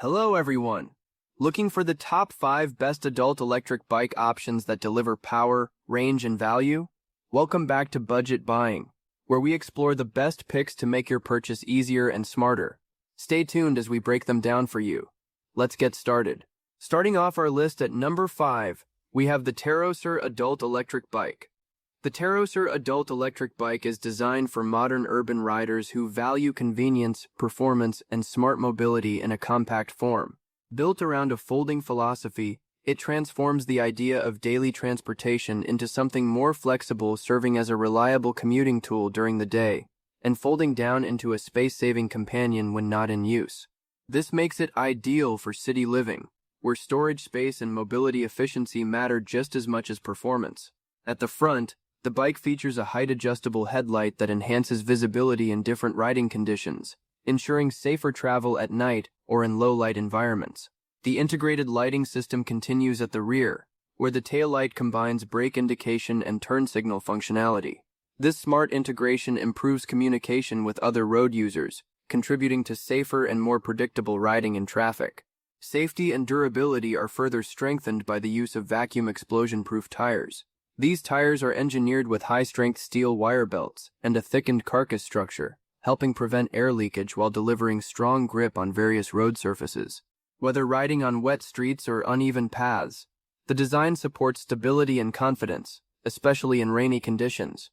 Hello everyone! Looking for the top 5 best adult electric bike options that deliver power, range, and value? Welcome back to Budget Buying, where we explore the best picks to make your purchase easier and smarter. Stay tuned as we break them down for you. Let's get started. Starting off our list at number 5, we have the Terrosor Adult Electric Bike. The Terrosor Adult Electric Bike is designed for modern urban riders who value convenience, performance, and smart mobility in a compact form. Built around a folding philosophy, it transforms the idea of daily transportation into something more flexible, serving as a reliable commuting tool during the day, and folding down into a space-saving companion when not in use. This makes it ideal for city living, where storage space and mobility efficiency matter just as much as performance. At the front, the bike features a height-adjustable headlight that enhances visibility in different riding conditions, ensuring safer travel at night or in low-light environments. The integrated lighting system continues at the rear, where the taillight combines brake indication and turn signal functionality. This smart integration improves communication with other road users, contributing to safer and more predictable riding in traffic. Safety and durability are further strengthened by the use of vacuum explosion-proof tires. These tires are engineered with high-strength steel wire belts and a thickened carcass structure, helping prevent air leakage while delivering strong grip on various road surfaces. Whether riding on wet streets or uneven paths, the design supports stability and confidence, especially in rainy conditions.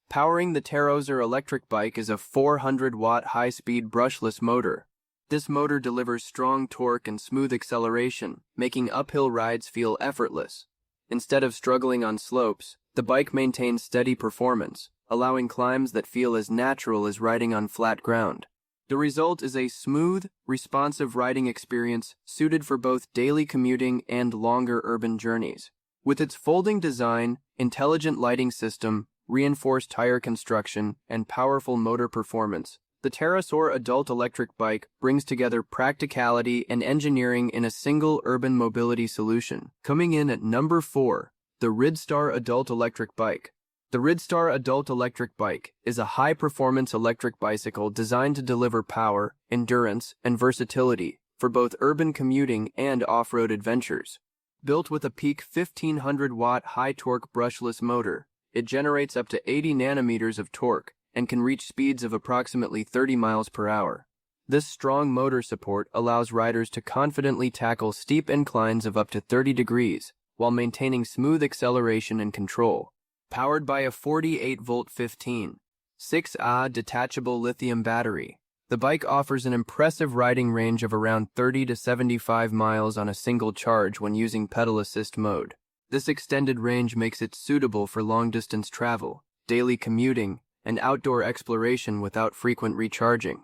Powering the Terrosor electric bike is a 400-watt high-speed brushless motor. This motor delivers strong torque and smooth acceleration, making uphill rides feel effortless. Instead of struggling on slopes, the bike maintains steady performance, allowing climbs that feel as natural as riding on flat ground. The result is a smooth, responsive riding experience suited for both daily commuting and longer urban journeys. With its folding design, intelligent lighting system, reinforced tire construction, and powerful motor performance, the Terrosor Adult Electric Bike brings together practicality and engineering in a single urban mobility solution. Coming in at number 4, the Ridstar Adult Electric Bike. The Ridstar Adult Electric Bike is a high-performance electric bicycle designed to deliver power, endurance, and versatility for both urban commuting and off-road adventures. Built with a peak 1500-watt high-torque brushless motor, it generates up to 80 nanometers of torque and can reach speeds of approximately 30 miles per hour. This strong motor support allows riders to confidently tackle steep inclines of up to 30 degrees while maintaining smooth acceleration and control. Powered by a 48-volt 15.6Ah detachable lithium battery, the bike offers an impressive riding range of around 30 to 75 miles on a single charge when using pedal assist mode. This extended range makes it suitable for long-distance travel, daily commuting, and outdoor exploration without frequent recharging.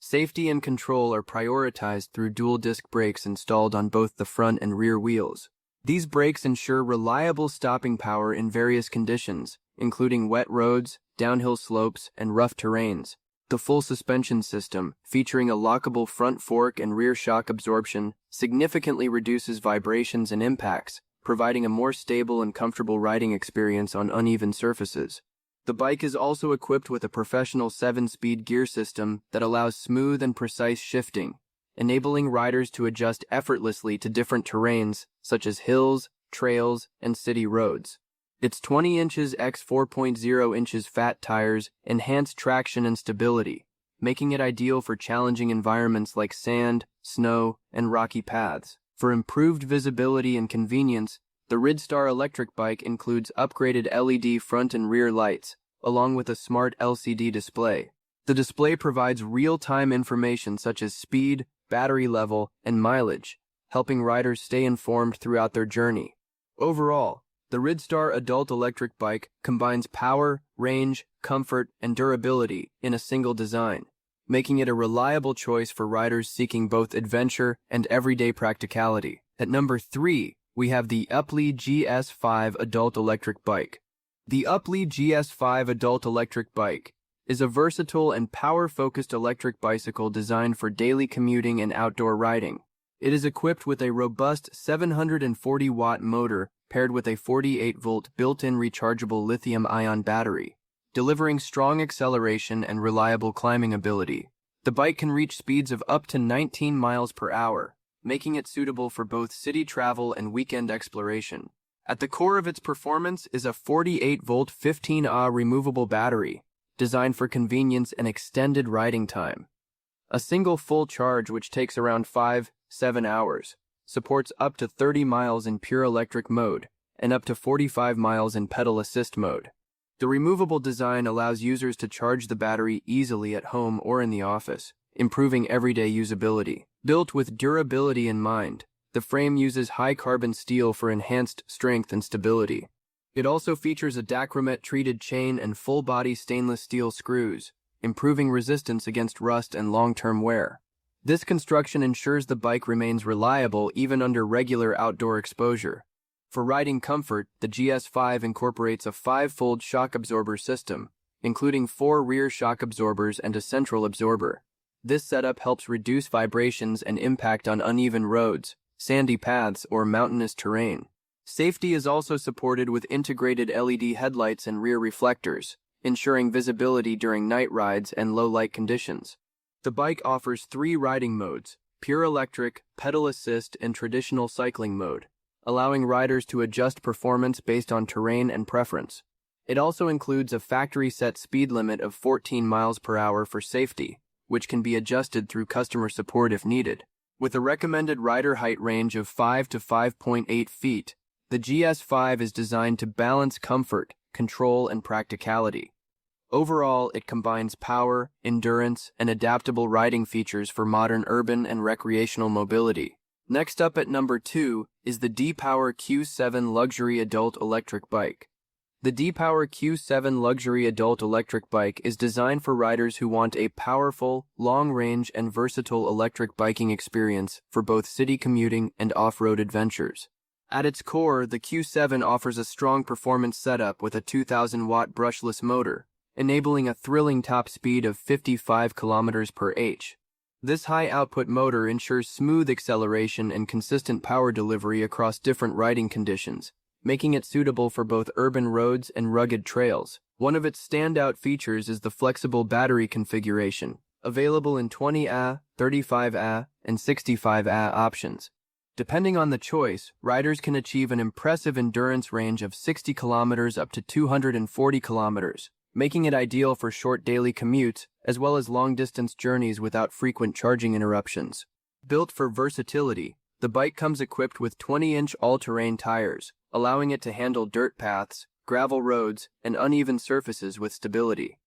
Safety and control are prioritized through dual-disc brakes installed on both the front and rear wheels. These brakes ensure reliable stopping power in various conditions, including wet roads, downhill slopes, and rough terrains. The full suspension system, featuring a lockable front fork and rear shock absorption, significantly reduces vibrations and impacts, providing a more stable and comfortable riding experience on uneven surfaces. The bike is also equipped with a professional 7-speed gear system that allows smooth and precise shifting, enabling riders to adjust effortlessly to different terrains such as hills, trails, and city roads. Its 20 inches x 4.0 inches fat tires enhance traction and stability, making it ideal for challenging environments like sand, snow, and rocky paths. For improved visibility and convenience, the Ridstar electric bike includes upgraded LED front and rear lights, along with a smart LCD display. The display provides real-time information such as speed, battery level, and mileage, helping riders stay informed throughout their journey. Overall, the Ridstar Adult Electric Bike combines power, range, comfort, and durability in a single design, making it a reliable choice for riders seeking both adventure and everyday practicality. At number 3, we have the UPlee GS5 Adult Electric Bike. The UPlee GS5 Adult Electric Bike is a versatile and power-focused electric bicycle designed for daily commuting and outdoor riding. It is equipped with a robust 740-watt motor paired with a 48-volt built-in rechargeable lithium-ion battery, delivering strong acceleration and reliable climbing ability. The bike can reach speeds of up to 19 miles per hour, making it suitable for both city travel and weekend exploration. At the core of its performance is a 48-volt 15Ah removable battery, designed for convenience and extended riding time. A single full charge, which takes around 5-7 hours, supports up to 30 miles in pure electric mode and up to 45 miles in pedal assist mode. The removable design allows users to charge the battery easily at home or in the office, improving everyday usability. Built with durability in mind, the frame uses high-carbon steel for enhanced strength and stability. It also features a dacrymet-treated chain and full-body stainless steel screws, improving resistance against rust and long-term wear. This construction ensures the bike remains reliable even under regular outdoor exposure. For riding comfort, the GS5 incorporates a 5-fold shock absorber system, including 4 rear shock absorbers and a central absorber. This setup helps reduce vibrations and impact on uneven roads, sandy paths, or mountainous terrain. Safety is also supported with integrated LED headlights and rear reflectors, ensuring visibility during night rides and low light conditions. The bike offers 3 riding modes: pure electric, pedal assist, and traditional cycling mode, allowing riders to adjust performance based on terrain and preference. It also includes a factory-set speed limit of 14 miles per hour for safety, which can be adjusted through customer support if needed. With a recommended rider height range of 5 to 5.8 feet, the GS5 is designed to balance comfort, control, and practicality. Overall, it combines power, endurance, and adaptable riding features for modern urban and recreational mobility. Next up at number 2 is the Deepower Q7 Luxury Adult Electric Bike. The Deepower Q7 Luxury Adult Electric Bike is designed for riders who want a powerful, long-range, and versatile electric biking experience for both city commuting and off-road adventures. At its core, the Q7 offers a strong performance setup with a 2,000-watt brushless motor, enabling a thrilling top speed of 55 km per h. This high-output motor ensures smooth acceleration and consistent power delivery across different riding conditions, making it suitable for both urban roads and rugged trails. One of its standout features is the flexible battery configuration, available in 20Ah, 35Ah, and 65Ah options. Depending on the choice, riders can achieve an impressive endurance range of 60 kilometers up to 240 kilometers, making it ideal for short daily commutes as well as long-distance journeys without frequent charging interruptions. Built for versatility, the bike comes equipped with 20-inch all-terrain tires, allowing it to handle dirt paths, gravel roads, and uneven surfaces with stability.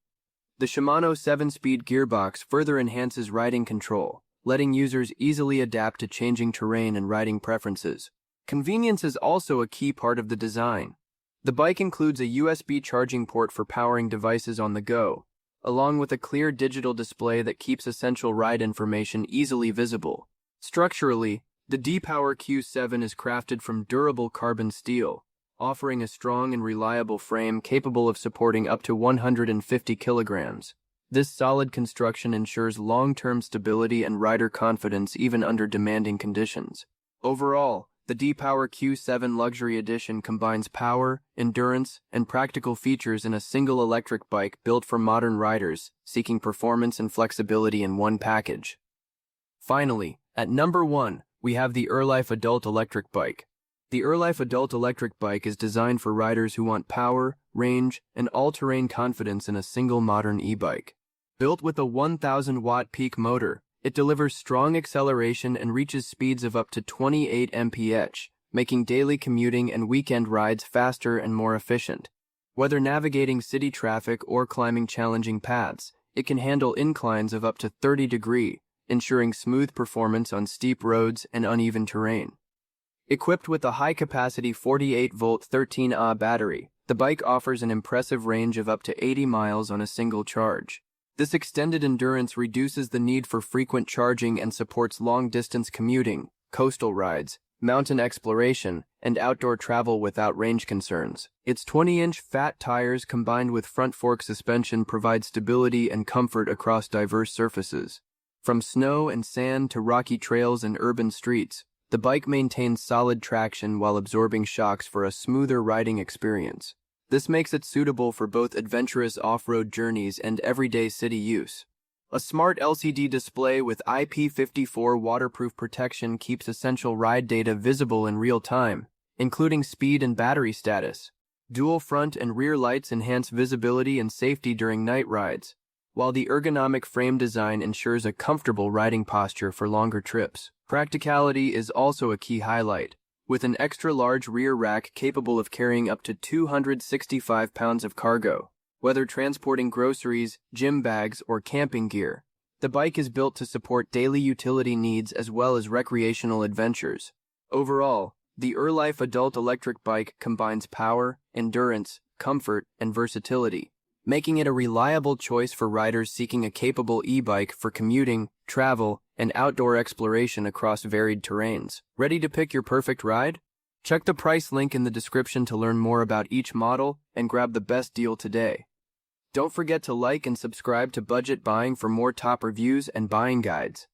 The Shimano 7-speed gearbox further enhances riding control, letting users easily adapt to changing terrain and riding preferences. Convenience is also a key part of the design. The bike includes a USB charging port for powering devices on the go, along with a clear digital display that keeps essential ride information easily visible. Structurally, the Deepower Q7 is crafted from durable carbon steel, offering a strong and reliable frame capable of supporting up to 150 kilograms. This solid construction ensures long-term stability and rider confidence even under demanding conditions. Overall, the Deepower Q7 Luxury Edition combines power, endurance, and practical features in a single electric bike built for modern riders seeking performance and flexibility in one package. Finally, at number 1, we have the Urlife Adult Electric Bike. The Urlife Adult Electric Bike is designed for riders who want power, range, and all-terrain confidence in a single modern e-bike. Built with a 1,000-watt peak motor, it delivers strong acceleration and reaches speeds of up to 28 mph, making daily commuting and weekend rides faster and more efficient. Whether navigating city traffic or climbing challenging paths, it can handle inclines of up to 30 degrees, ensuring smooth performance on steep roads and uneven terrain. Equipped with a high-capacity 48-volt 13Ah battery, the bike offers an impressive range of up to 80 miles on a single charge. This extended endurance reduces the need for frequent charging and supports long-distance commuting, coastal rides, mountain exploration, and outdoor travel without range concerns. Its 20-inch fat tires combined with front fork suspension provide stability and comfort across diverse surfaces. From snow and sand to rocky trails and urban streets, the bike maintains solid traction while absorbing shocks for a smoother riding experience. This makes it suitable for both adventurous off-road journeys and everyday city use. A smart LCD display with IP54 waterproof protection keeps essential ride data visible in real time, including speed and battery status. Dual front and rear lights enhance visibility and safety during night rides, while the ergonomic frame design ensures a comfortable riding posture for longer trips. Practicality is also a key highlight, with an extra-large rear rack capable of carrying up to 265 pounds of cargo. Whether transporting groceries, gym bags, or camping gear, the bike is built to support daily utility needs as well as recreational adventures. Overall, the Urlife adult electric bike combines power, endurance, comfort, and versatility, making it a reliable choice for riders seeking a capable e-bike for commuting, travel, and outdoor exploration across varied terrains. Ready to pick your perfect ride? Check the price link in the description to learn more about each model and grab the best deal today. Don't forget to like and subscribe to Budget Buying for more top reviews and buying guides.